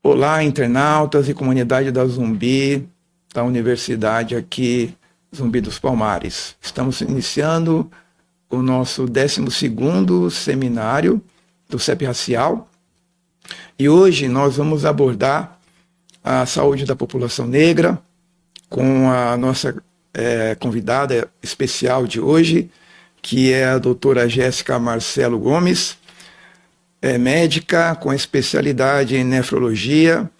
Olá, internautas e comunidade da Zumbi, da Universidade aqui, Zumbi dos Palmares. Estamos iniciando o nosso 12º seminário do CEP Racial e hoje nós vamos abordar a saúde da população negra com a nossa convidada especial de hoje, que é a doutora Jéssica Marcelo Gomes, é médica com especialidade em nefrologia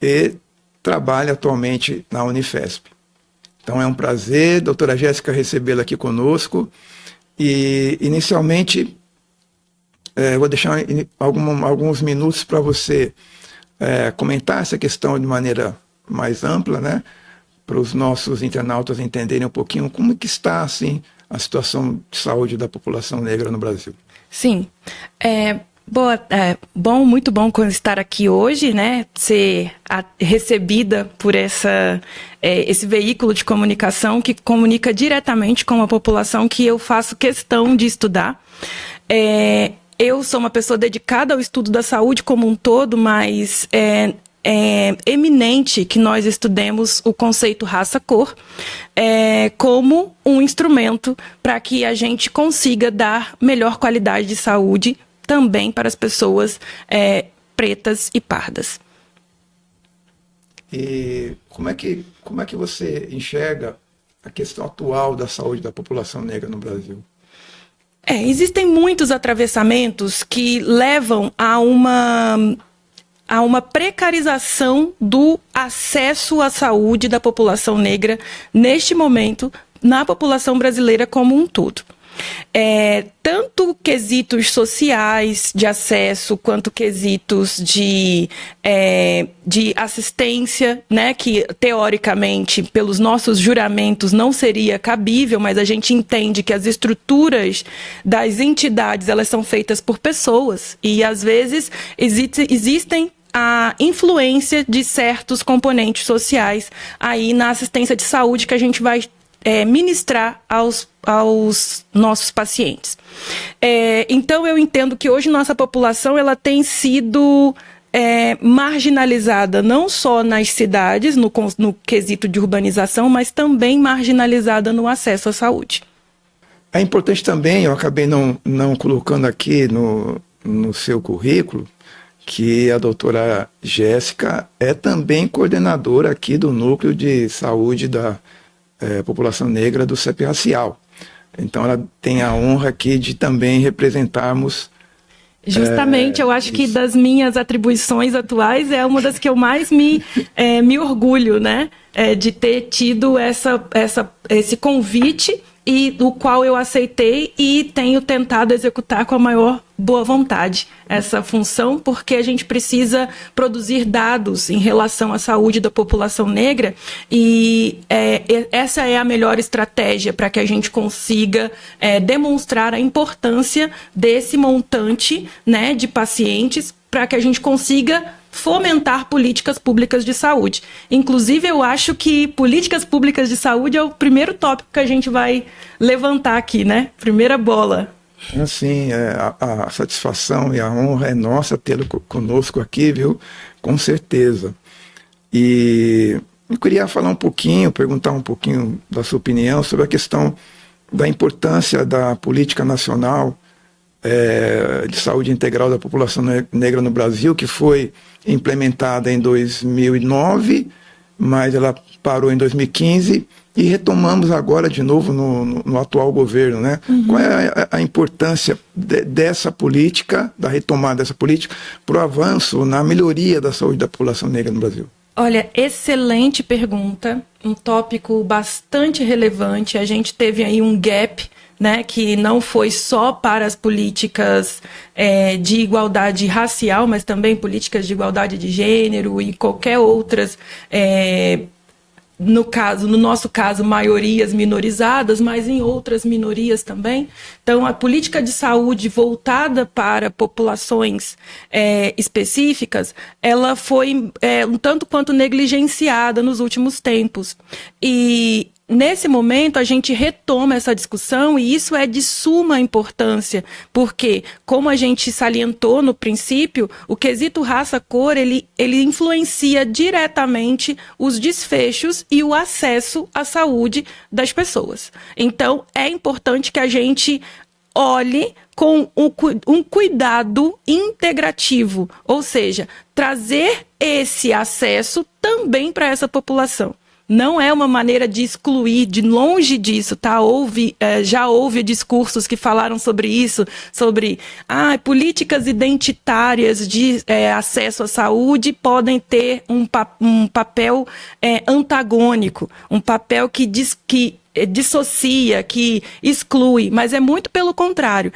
e trabalha atualmente na Unifesp. Então é um prazer, doutora Jéssica, recebê-la aqui conosco. E inicialmente vou deixar alguns minutos para você comentar essa questão de maneira mais ampla, né? Para os nossos internautas entenderem um pouquinho como que está assim, a situação de saúde da população negra no Brasil. Sim. Muito bom estar aqui hoje, né? Ser recebida por esse veículo de comunicação que comunica diretamente com a população que eu faço questão de estudar. Eu sou uma pessoa dedicada ao estudo da saúde como um todo, mas é eminente que nós estudemos o conceito raça-cor como um instrumento para que a gente consiga dar melhor qualidade de saúde também para as pessoas pretas e pardas. E como é que você enxerga a questão atual da saúde da população negra no Brasil? Existem muitos atravessamentos que levam a uma precarização do acesso à saúde da população negra neste momento, na população brasileira como um todo. Tanto quesitos sociais de acesso, quanto quesitos de assistência, né, que teoricamente, pelos nossos juramentos, não seria cabível, mas a gente entende que as estruturas das entidades, elas são feitas por pessoas, e às vezes existem a influência de certos componentes sociais aí na assistência de saúde que a gente vai ministrar aos nossos pacientes. Então, eu entendo que hoje nossa população ela tem sido marginalizada não só nas cidades, no quesito de urbanização, mas também marginalizada no acesso à saúde. É importante também, eu acabei não colocando aqui no seu currículo, que a doutora Jéssica é também coordenadora aqui do Núcleo de Saúde da população negra do CEP Racial. Então ela tem a honra aqui de também representarmos. Justamente, eu acho que das minhas atribuições atuais é uma das que eu mais me orgulho, né? De ter tido esse convite e do qual eu aceitei e tenho tentado executar com a maior boa vontade essa função, porque a gente precisa produzir dados em relação à saúde da população negra e essa é a melhor estratégia para que a gente consiga demonstrar a importância desse montante, né, de pacientes, para que a gente consiga fomentar políticas públicas de saúde. Inclusive, eu acho que políticas públicas de saúde é o primeiro tópico que a gente vai levantar aqui, né? Primeira bola. Assim, a satisfação e a honra é nossa tê-lo conosco aqui, viu? Com certeza. E eu queria falar perguntar um pouquinho da sua opinião sobre a questão da importância da política nacional de saúde integral da população negra no Brasil, que foi implementada em 2009, mas ela parou em 2015 e retomamos agora de novo no atual governo, né? Uhum. Qual é a importância dessa política, da retomada dessa política, para o avanço na melhoria da saúde da população negra no Brasil? Olha, excelente pergunta, um tópico bastante relevante. A gente teve aí um gap, né, que não foi só para as políticas de igualdade racial, mas também políticas de igualdade de gênero e qualquer outras, no nosso caso, maiorias minorizadas, mas em outras minorias também. Então, a política de saúde voltada para populações específicas, ela foi um tanto quanto negligenciada nos últimos tempos. E nesse momento, a gente retoma essa discussão e isso é de suma importância, porque, como a gente salientou no princípio, o quesito raça-cor, ele influencia diretamente os desfechos e o acesso à saúde das pessoas. Então, é importante que a gente olhe com um cuidado integrativo, ou seja, trazer esse acesso também para essa população. Não é uma maneira de excluir, de longe disso, tá? Já houve discursos que falaram sobre isso, sobre políticas identitárias de acesso à saúde podem ter um papel antagônico, um papel que dissocia, que exclui, mas é muito pelo contrário,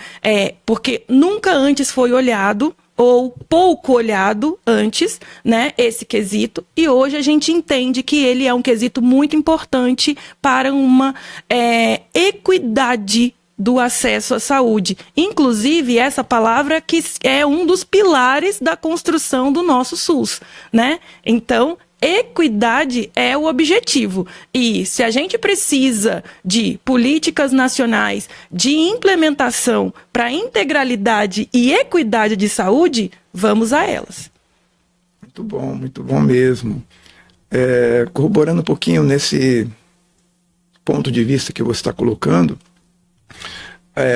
porque nunca antes foi olhado ou pouco olhado antes, né, esse quesito, e hoje a gente entende que ele é um quesito muito importante para uma equidade do acesso à saúde. Inclusive, essa palavra que é um dos pilares da construção do nosso SUS, né? Então, equidade é o objetivo. E se a gente precisa de políticas nacionais de implementação para integralidade e equidade de saúde, vamos a elas. Muito bom mesmo. Corroborando um pouquinho nesse ponto de vista que você está colocando,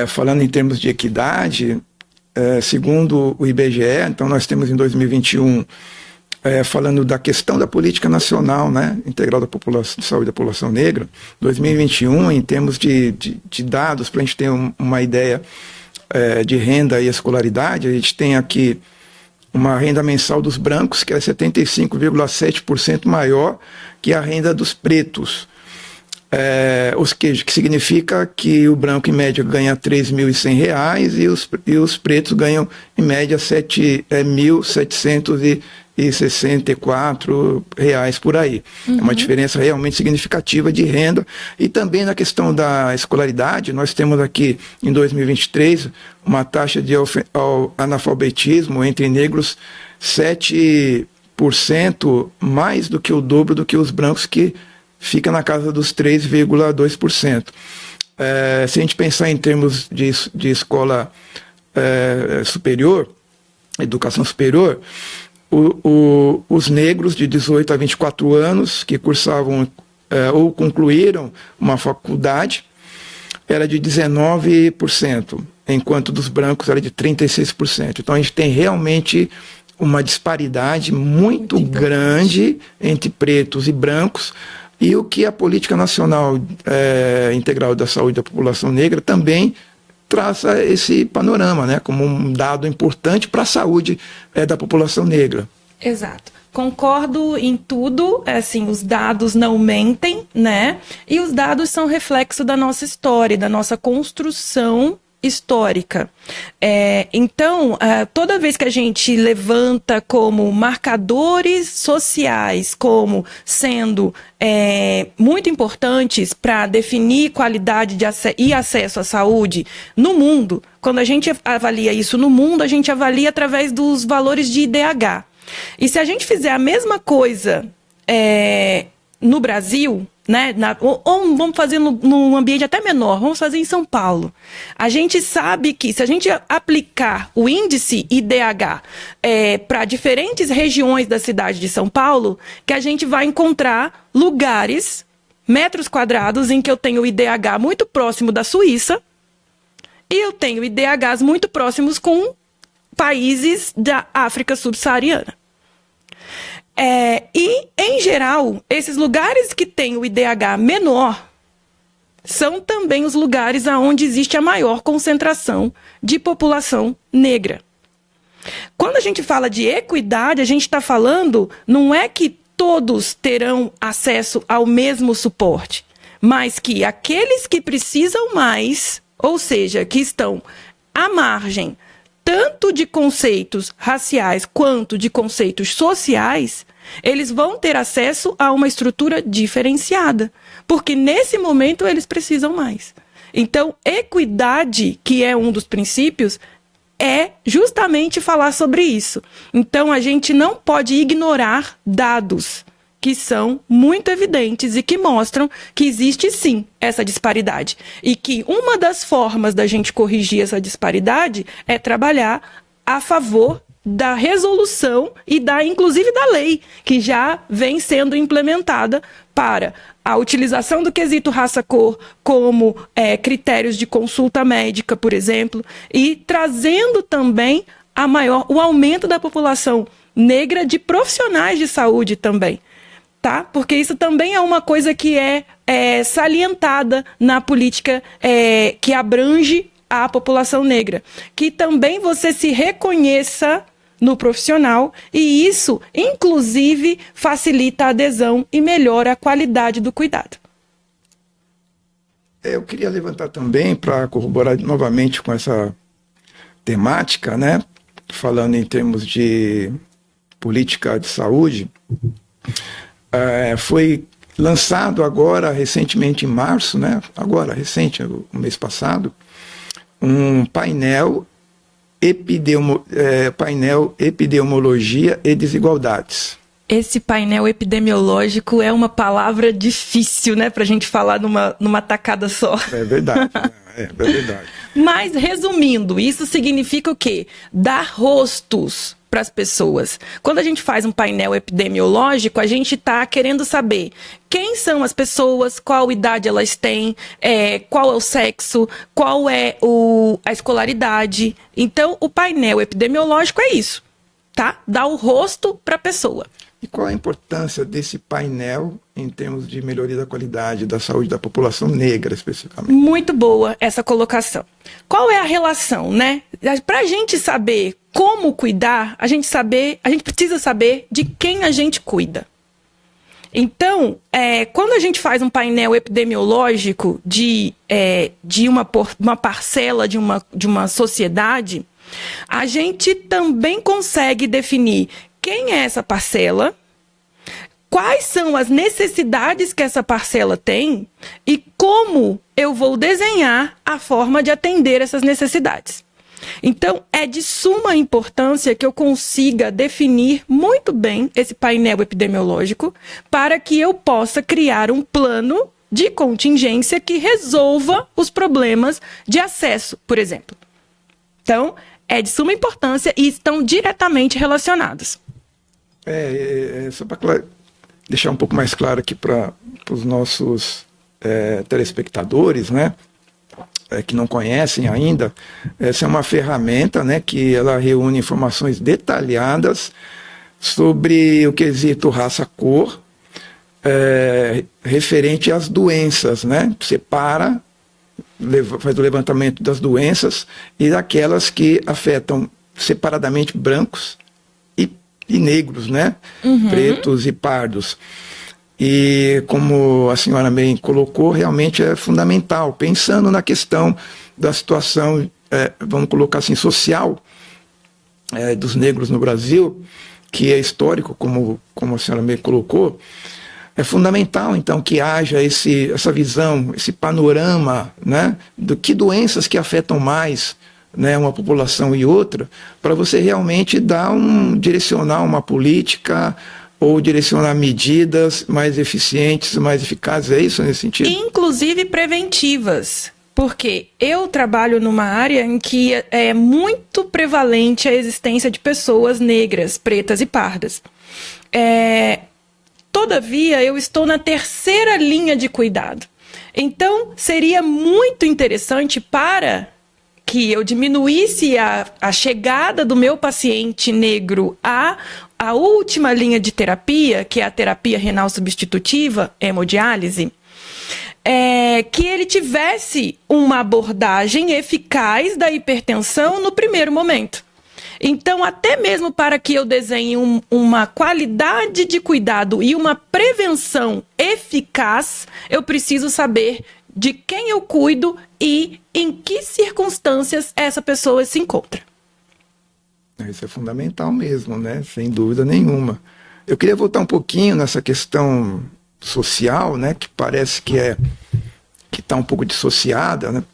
falando em termos de equidade, segundo o IBGE, então nós temos em 2021 falando da questão da política nacional, né, integral da população, de saúde da população negra, 2021, em termos de dados, para a gente ter uma ideia de renda e escolaridade, a gente tem aqui uma renda mensal dos brancos, que é 75,7% maior que a renda dos pretos. Que significa que o branco, em média, ganha R$ 3.100 e os pretos ganham, em média, R$ 7.764 por aí. É uma diferença realmente significativa de renda. E também na questão da escolaridade, nós temos aqui, em 2023, uma taxa de analfabetismo entre negros 7% mais do que o dobro do que os brancos, que fica na casa dos 3,2%. Se a gente pensar em termos de escola superior, educação superior, os negros de 18 a 24 anos que cursavam ou concluíram uma faculdade era de 19%, enquanto dos brancos era de 36%. Então a gente tem realmente uma disparidade muito grande entre pretos e brancos. E o que a Política Nacional Integral da Saúde da População Negra também traça esse panorama, né, como um dado importante para a saúde da população negra. Exato. Concordo em tudo, assim, os dados não mentem, né? E os dados são reflexo da nossa história, da nossa construção histórica. Então, toda vez que a gente levanta como marcadores sociais, como sendo muito importantes para definir qualidade e acesso à saúde no mundo, quando a gente avalia isso no mundo, a gente avalia através dos valores de IDH. E se a gente fizer a mesma coisa no Brasil, né, ou vamos fazer num ambiente até menor, vamos fazer em São Paulo. A gente sabe que se a gente aplicar o índice IDH para diferentes regiões da cidade de São Paulo, que a gente vai encontrar lugares, metros quadrados, em que eu tenho o IDH muito próximo da Suíça e eu tenho IDHs muito próximos com países da África subsaariana. E, em geral, esses lugares que têm o IDH menor são também os lugares onde existe a maior concentração de população negra. Quando a gente fala de equidade, a gente está falando, não é que todos terão acesso ao mesmo suporte, mas que aqueles que precisam mais, ou seja, que estão à margem tanto de conceitos raciais quanto de conceitos sociais, eles vão ter acesso a uma estrutura diferenciada, porque nesse momento eles precisam mais. Então, equidade, que é um dos princípios, é justamente falar sobre isso. Então, a gente não pode ignorar dados que são muito evidentes e que mostram que existe sim essa disparidade. E que uma das formas da gente corrigir essa disparidade é trabalhar a favor da resolução e inclusive da lei, que já vem sendo implementada para a utilização do quesito raça-cor como critérios de consulta médica, por exemplo, e trazendo também o aumento da população negra de profissionais de saúde também, tá? Porque isso também é uma coisa que é salientada na política que abrange a população negra, que também você se reconheça no profissional, e isso, inclusive, facilita a adesão e melhora a qualidade do cuidado. Eu queria levantar também, para corroborar novamente com essa temática, né? Falando em termos de política de saúde, foi lançado agora, recentemente em março, né? Agora, recente, o mês passado, um painel Epidemiologia e Desigualdades. Esse painel epidemiológico é uma palavra difícil, né, para a gente falar numa tacada só. É verdade, é verdade. Mas, resumindo, isso significa o quê? Dar rostos para as pessoas. Quando a gente faz um painel epidemiológico, a gente está querendo saber quem são as pessoas, qual idade elas têm, qual é o sexo, qual é a escolaridade. Então, o painel epidemiológico é isso, tá? Dar o rosto para a pessoa. E qual a importância desse painel em termos de melhoria da qualidade da saúde da população negra, especificamente? Muito boa essa colocação. Qual é a relação, né? Para a gente saber como cuidar, a gente precisa saber de quem a gente cuida. Então, quando a gente faz um painel epidemiológico de uma parcela de uma sociedade, a gente também consegue definir quem é essa parcela, quais são as necessidades que essa parcela tem e como eu vou desenhar a forma de atender essas necessidades. Então, é de suma importância que eu consiga definir muito bem esse painel epidemiológico para que eu possa criar um plano de contingência que resolva os problemas de acesso, por exemplo. Então, é de suma importância e estão diretamente relacionados. Só para deixar um pouco mais claro aqui para os nossos telespectadores, né? Que não conhecem ainda, essa é uma ferramenta, né, que ela reúne informações detalhadas sobre o quesito raça-cor, referente às doenças, né? Separa, faz o levantamento das doenças e daquelas que afetam separadamente brancos e negros, né? Uhum. Pretos e pardos. E como a senhora bem colocou, realmente é fundamental, pensando na questão da situação, vamos colocar assim, social dos negros no Brasil, que é histórico, como a senhora bem colocou, é fundamental, então, que haja essa visão, esse panorama, né, do que doenças que afetam mais, né, uma população e outra, para você realmente direcionar uma política ou direcionar medidas mais eficientes, mais eficazes. É isso nesse sentido? Inclusive preventivas, porque eu trabalho numa área em que é muito prevalente a existência de pessoas negras, pretas e pardas. Todavia, eu estou na terceira linha de cuidado. Então, seria muito interessante para que eu diminuísse a chegada do meu paciente negro à última linha de terapia, que é a terapia renal substitutiva, hemodiálise, que ele tivesse uma abordagem eficaz da hipertensão no primeiro momento. Então, até mesmo para que eu desenhe uma qualidade de cuidado e uma prevenção eficaz, eu preciso saber de quem eu cuido e em que circunstâncias essa pessoa se encontra. Isso é fundamental mesmo, né? Sem dúvida nenhuma. Eu queria voltar um pouquinho nessa questão social, né? Que parece que está um pouco dissociada, né?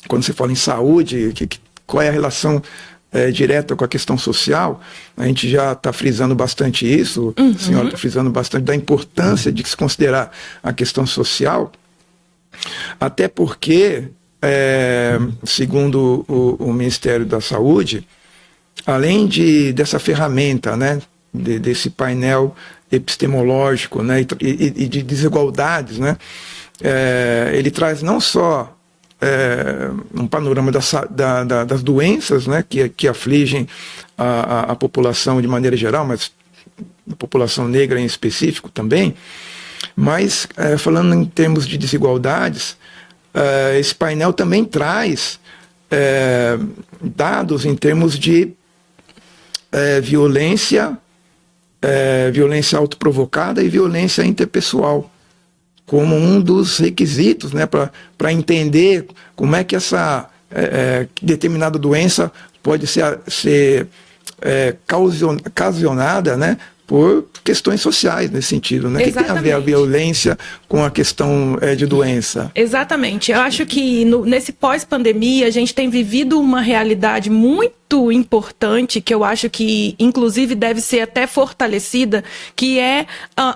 Quando você fala em saúde, qual é a relação direta com a questão social. A gente já está frisando bastante isso, a senhora está frisando bastante da importância de se considerar a questão social, até porque, segundo o Ministério da Saúde, além dessa ferramenta, né, desse painel epistemológico, né, e de desigualdades, né, ele traz não só um panorama das doenças, né, que afligem a população de maneira geral, mas a população negra em específico também, mas falando em termos de desigualdades, esse painel também traz dados em termos de violência autoprovocada e violência interpessoal, como um dos requisitos, né, para entender como é que essa determinada doença pode ser ocasionada, né, por questões sociais nesse sentido, né? O que tem a ver a violência com a questão de doença? Exatamente. Eu acho que nesse pós-pandemia a gente tem vivido uma realidade muito importante, que eu acho que inclusive deve ser até fortalecida, que é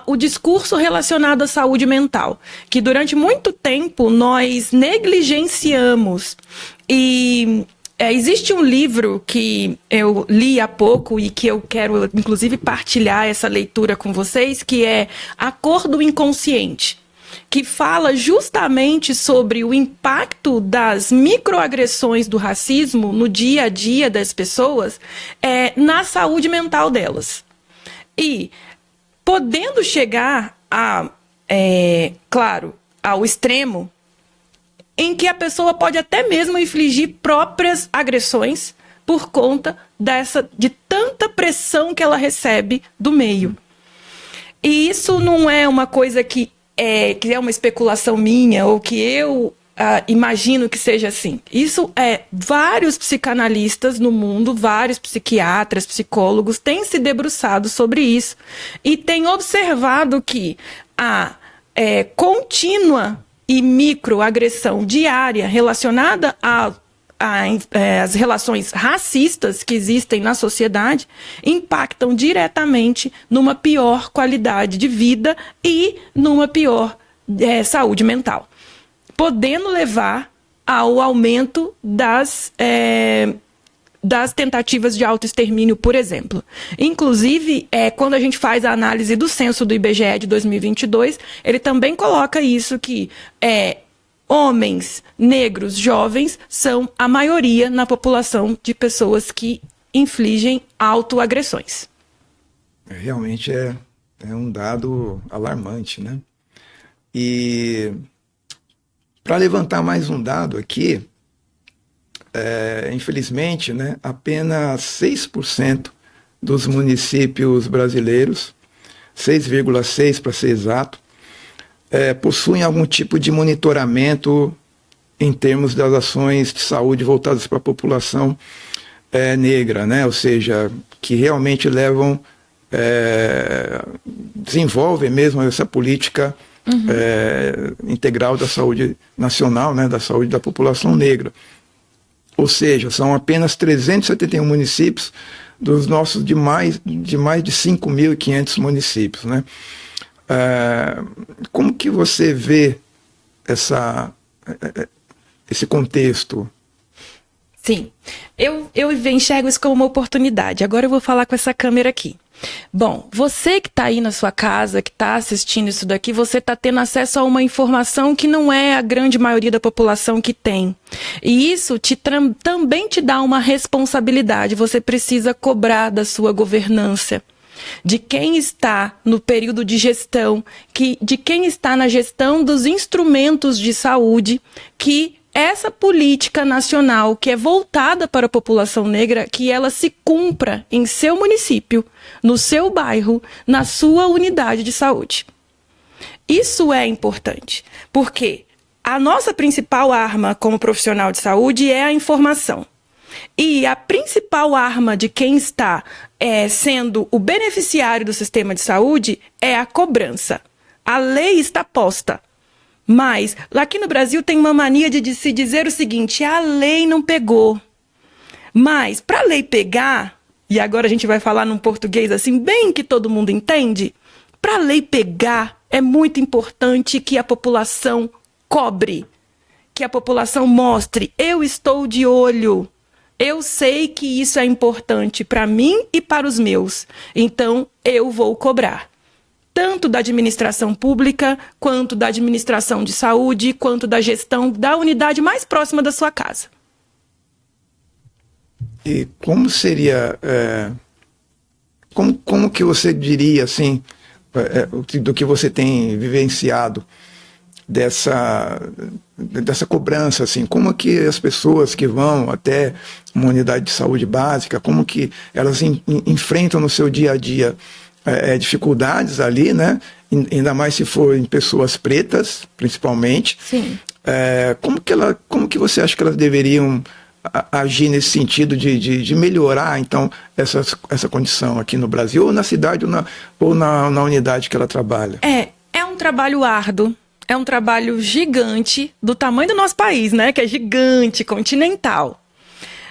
o discurso relacionado à saúde mental, que durante muito tempo nós negligenciamos. E existe um livro que eu li há pouco e que eu quero, inclusive, partilhar essa leitura com vocês, que é A Cor do Inconsciente, que fala justamente sobre o impacto das microagressões do racismo no dia a dia das pessoas na saúde mental delas. E podendo chegar claro, ao extremo em que a pessoa pode até mesmo infligir próprias agressões por conta de tanta pressão que ela recebe do meio. E isso não é uma coisa que é uma especulação minha ou que eu imagino que seja assim. Isso vários psicanalistas no mundo, vários psiquiatras, psicólogos têm se debruçado sobre isso e têm observado que a contínua e microagressão diária relacionada às relações racistas que existem na sociedade impactam diretamente numa pior qualidade de vida e numa pior saúde mental, podendo levar ao aumento das tentativas de autoextermínio, por exemplo. Inclusive, quando a gente faz a análise do censo do IBGE de 2022, ele também coloca isso, que homens negros jovens são a maioria na população de pessoas que infligem autoagressões. Realmente é um dado alarmante, né? E para levantar mais um dado aqui, infelizmente, né, apenas 6% dos municípios brasileiros, 6,6% para ser exato, possuem algum tipo de monitoramento em termos das ações de saúde voltadas para a população negra, né? Ou seja, que realmente desenvolvem mesmo essa política integral da saúde nacional, né, da saúde da população negra. Ou seja, são apenas 371 municípios dos nossos de mais de 5.500 municípios, né? Como que você vê esse contexto? Sim, eu enxergo isso como uma oportunidade. Agora eu vou falar com essa câmera aqui. Bom, você que está aí na sua casa, que está assistindo isso daqui, você está tendo acesso a uma informação que não é a grande maioria da população que tem. E isso também te dá uma responsabilidade. Você precisa cobrar da sua governança, de quem está no período de gestão, de quem está na gestão dos instrumentos de saúde, que essa política nacional que é voltada para a população negra, que ela se cumpra em seu município, no seu bairro, na sua unidade de saúde. Isso é importante, porque a nossa principal arma como profissional de saúde é a informação. E a principal arma de quem está sendo o beneficiário do sistema de saúde é a cobrança. A lei está posta. Mas, aqui no Brasil tem uma mania de se dizer o seguinte: a lei não pegou. Mas, para a lei pegar, e agora a gente vai falar num português assim, bem que todo mundo entende, para a lei pegar, é muito importante que a população cobre, que a população mostre, eu estou de olho, eu sei que isso é importante para mim e para os meus, então eu vou cobrar. Tanto da administração pública, quanto da administração de saúde, quanto da gestão da unidade mais próxima da sua casa. E como seria, como que você diria, assim, do que você tem vivenciado dessa cobrança, assim, como que as pessoas que vão até uma unidade de saúde básica, como que elas enfrentam no seu dia a dia dificuldades ali, né? Ainda mais se forem pessoas pretas, principalmente. Sim. Como que você acha que elas deveriam agir nesse sentido de melhorar, então, essa condição aqui no Brasil, ou na cidade, ou na unidade que ela trabalha? É um trabalho árduo, é um trabalho gigante, do tamanho do nosso país, né? Que é gigante, continental.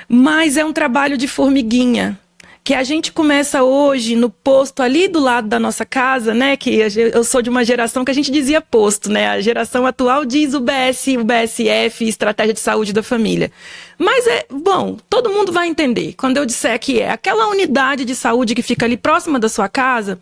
Mas é um trabalho de formiguinha, que a gente começa hoje no posto ali do lado da nossa casa, né? Que eu sou de uma geração que a gente dizia posto, né? A geração atual diz UBS, UBSF, Estratégia de Saúde da Família. Mas bom, todo mundo vai entender. Quando eu disser que é aquela unidade de saúde que fica ali próxima da sua casa,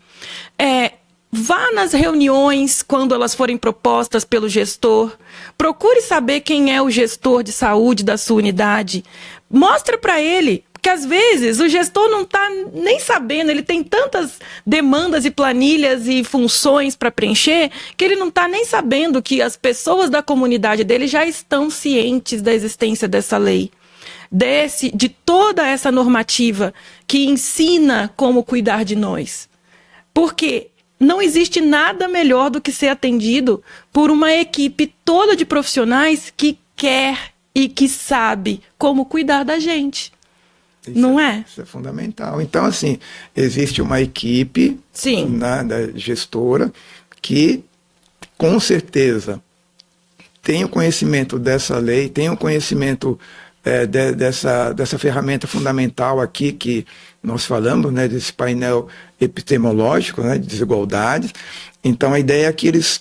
vá nas reuniões quando elas forem propostas pelo gestor. Procure saber quem é o gestor de saúde da sua unidade. Mostra para ele. Porque às vezes o gestor não está nem sabendo, ele tem tantas demandas e planilhas e funções para preencher, que ele não está nem sabendo que as pessoas da comunidade dele já estão cientes da existência dessa lei, de toda essa normativa que ensina como cuidar de nós. Porque não existe nada melhor do que ser atendido por uma equipe toda de profissionais que quer e que sabe como cuidar da gente. Não é? Isso é fundamental. Então, assim, existe uma equipe da gestora que, com certeza, tem o conhecimento dessa lei, tem o conhecimento dessa ferramenta fundamental aqui que nós falamos, né, desse painel epistemológico, né, de desigualdades. Então, a ideia é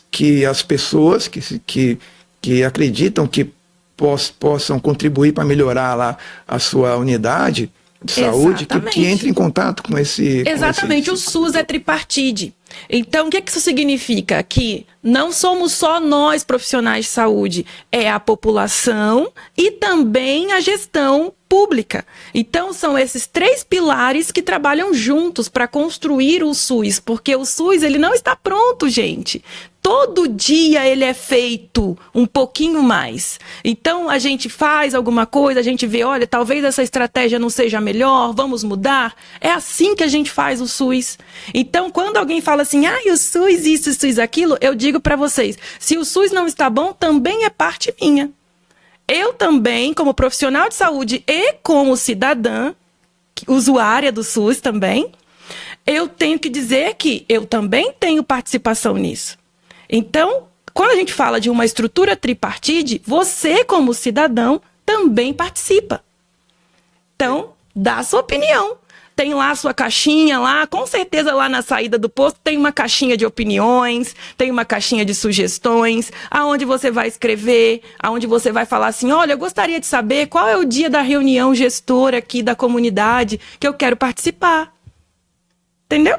que as pessoas que acreditam que possam contribuir para melhorar lá a sua unidade de saúde, que entre em contato com esse... Exatamente, o SUS é tripartite. Então, o que isso significa? Que não somos só nós profissionais de saúde, é a população e também a gestão pública. Então, são esses três pilares que trabalham juntos para construir o SUS, porque o SUS ele não está pronto, gente. Todo dia ele é feito um pouquinho mais. Então, a gente faz alguma coisa, a gente vê, olha, talvez essa estratégia não seja a melhor, vamos mudar. É assim que a gente faz o SUS. Então, quando alguém fala assim, o SUS isso, o SUS aquilo, eu digo para vocês, se o SUS não está bom, também é parte minha. Eu também, como profissional de saúde e como cidadã, usuária do SUS também, eu tenho que dizer que eu também tenho participação nisso. Então, quando a gente fala de uma estrutura tripartite, você, como cidadão, também participa. Então, dá a sua opinião. Tem lá a sua caixinha, lá, com certeza lá na saída do posto tem uma caixinha de opiniões, tem uma caixinha de sugestões, aonde você vai escrever, aonde você vai falar assim, olha, eu gostaria de saber qual é o dia da reunião gestora aqui da comunidade que eu quero participar. Entendeu?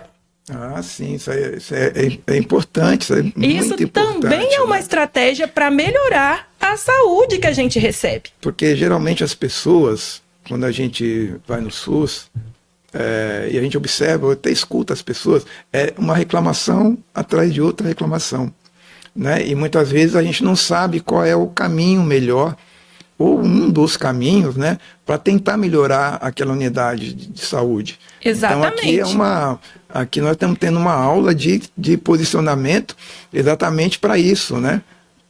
Sim, isso é importante, isso é muito importante. Isso também é uma estratégia para melhorar a saúde que a gente recebe. Porque geralmente as pessoas, quando a gente vai no SUS, e a gente observa, eu até escuta as pessoas, é uma reclamação atrás de outra reclamação, né? E muitas vezes a gente não sabe qual é o caminho melhor, ou um dos caminhos, né, para tentar melhorar aquela unidade de saúde. Exatamente. Então aqui nós estamos tendo uma aula de posicionamento exatamente para isso, né?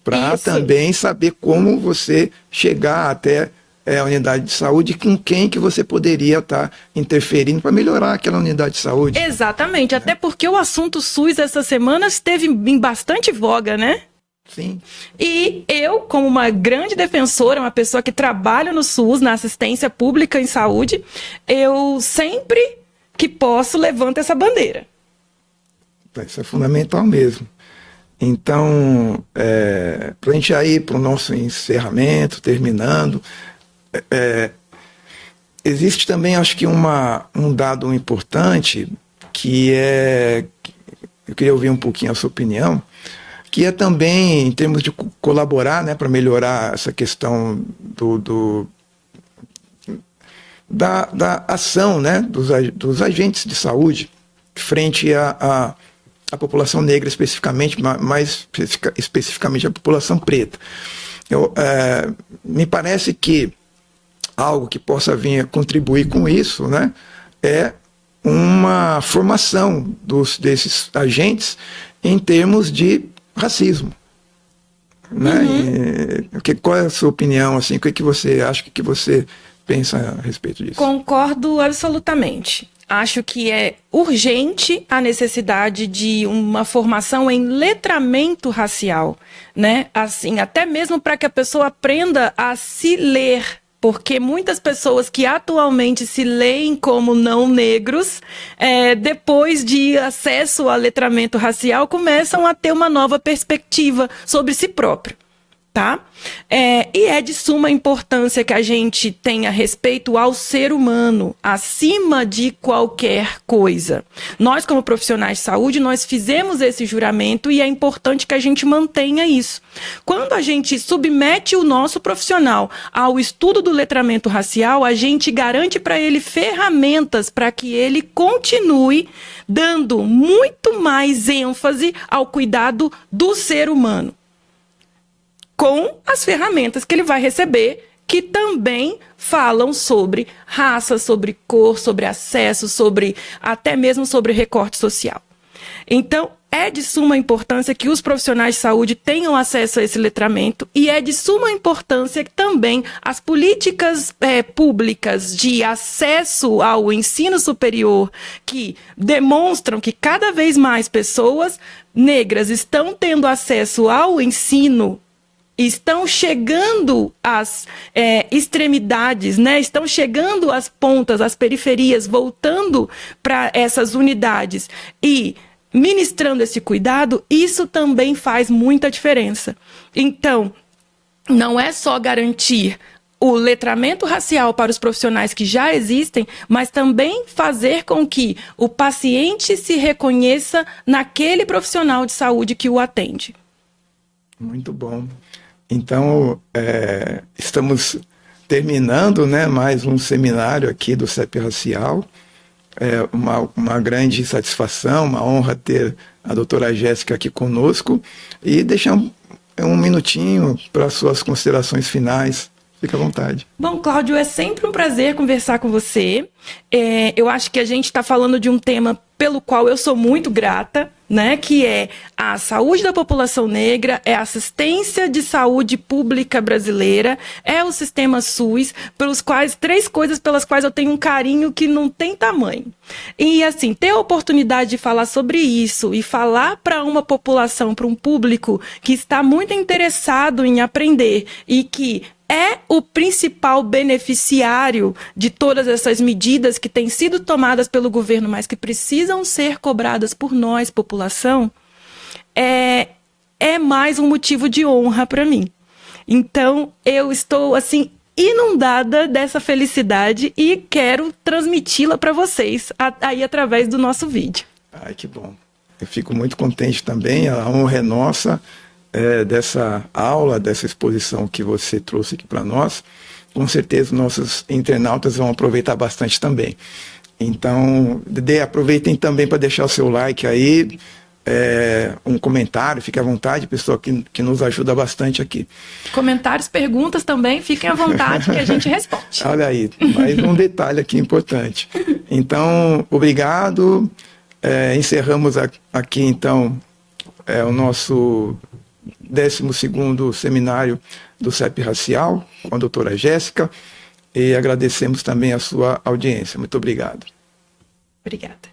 Para também saber como você chegar até a unidade de saúde, com quem que você poderia estar interferindo para melhorar aquela unidade de saúde. Exatamente, até porque o assunto SUS essa semana esteve em bastante voga, né? Sim. E eu, como uma grande defensora, uma pessoa que trabalha no SUS, na assistência pública em saúde, eu sempre que posso levanto essa bandeira. Isso é fundamental mesmo. Então, para a gente já ir para o nosso encerramento, terminando, existe também, acho que, um dado importante, que eu queria ouvir um pouquinho a sua opinião, que é também, em termos de colaborar, né, para melhorar essa questão da ação, né, dos agentes de saúde frente à população negra especificamente, mais especificamente a população preta. Me parece que algo que possa vir a contribuir com isso, né, é uma formação desses agentes em termos de racismo. Né? Qual é a sua opinião? Assim, o que você acha, o que você pensa a respeito disso? Concordo absolutamente. Acho que é urgente a necessidade de uma formação em letramento racial, né? Assim, até mesmo para que a pessoa aprenda a se ler, porque muitas pessoas que atualmente se leem como não negros, depois de acesso ao letramento racial, começam a ter uma nova perspectiva sobre si próprio. Tá? E é de suma importância que a gente tenha respeito ao ser humano, acima de qualquer coisa. Nós, como profissionais de saúde, nós fizemos esse juramento e é importante que a gente mantenha isso. Quando a gente submete o nosso profissional ao estudo do letramento racial, a gente garante para ele ferramentas para que ele continue dando muito mais ênfase ao cuidado do ser humano, com as ferramentas que ele vai receber, que também falam sobre raça, sobre cor, sobre acesso, até mesmo sobre recorte social. Então, é de suma importância que os profissionais de saúde tenham acesso a esse letramento e é de suma importância que também as políticas públicas de acesso ao ensino superior, que demonstram que cada vez mais pessoas negras estão tendo acesso ao ensino, estão chegando às extremidades, né? Estão chegando às pontas, às periferias, voltando para essas unidades e ministrando esse cuidado, isso também faz muita diferença. Então, não é só garantir o letramento racial para os profissionais que já existem, mas também fazer com que o paciente se reconheça naquele profissional de saúde que o atende. Muito bom. Então, estamos terminando, né, mais um seminário aqui do CEP Racial. É uma grande satisfação, uma honra ter a doutora Jéssica aqui conosco e deixar um minutinho para suas considerações finais. Fique à vontade. Bom, Cláudio, é sempre um prazer conversar com você. Eu acho que a gente está falando de um tema pelo qual eu sou muito grata, né, que é a saúde da população negra, é a assistência de saúde pública brasileira, é o sistema SUS, três coisas pelas quais eu tenho um carinho que não tem tamanho. E assim, ter a oportunidade de falar sobre isso e falar para uma população, para um público que está muito interessado em aprender e que é o principal beneficiário de todas essas medidas que têm sido tomadas pelo governo, mas que precisam ser cobradas por nós, população, é mais um motivo de honra para mim. Então, eu estou, assim, inundada dessa felicidade e quero transmiti-la para vocês aí através do nosso vídeo. Ai, que bom. Eu fico muito contente também, a honra é nossa. Dessa aula, dessa exposição que você trouxe aqui para nós, com certeza nossos internautas vão aproveitar bastante também. Então, aproveitem também para deixar o seu like aí, um comentário, fique à vontade, pessoal que nos ajuda bastante aqui. Comentários, perguntas também, fiquem à vontade que a gente responde. Olha aí, mais um detalhe aqui importante. Então, obrigado. Encerramos aqui, então, o nosso 12º seminário do CEP Racial, com a doutora Jéssica, e agradecemos também a sua audiência. Muito obrigado. Obrigada.